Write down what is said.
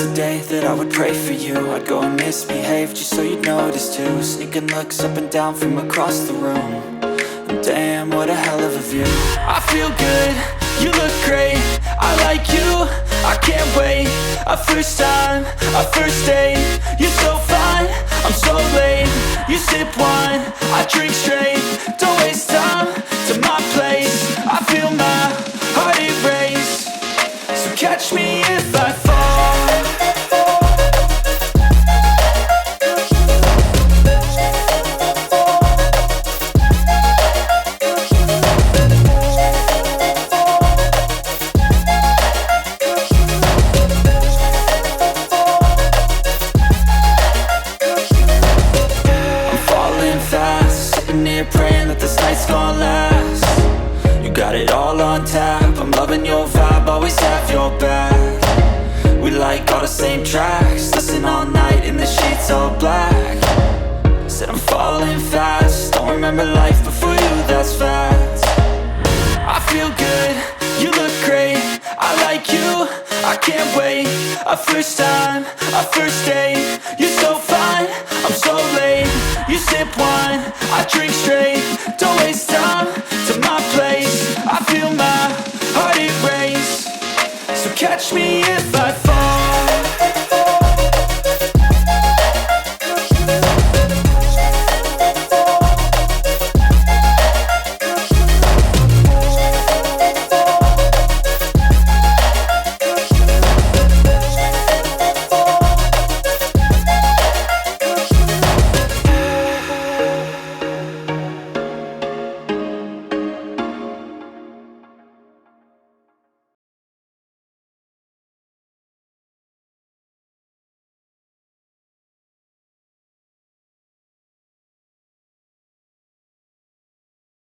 the day that I would pray for you. I'd go and misbehave just so you'd notice too. Sneaking looks up and down from across the room. And damn, what a hell of a view. I feel good, you look great, I like you, I can't wait. A first time, a first date, you're so fine, I'm so late. You sip wine, I drink straight, don't waste time to my place. I feel my heart erase, so catch me if I fall. Praying that this night's gonna last. You got it all on tap, I'm loving your vibe, always have your back. We like all the same tracks, listen all night in the sheets all black. Said I'm falling fast, don't remember life before you, that's fact. I feel good, you look great, I like you, I can't wait. A first time, a first date, you're so fine, I'm so late. You sip wine, I drink straight, don't waste time to my place. I feel my heart erase, so catch me if I fall.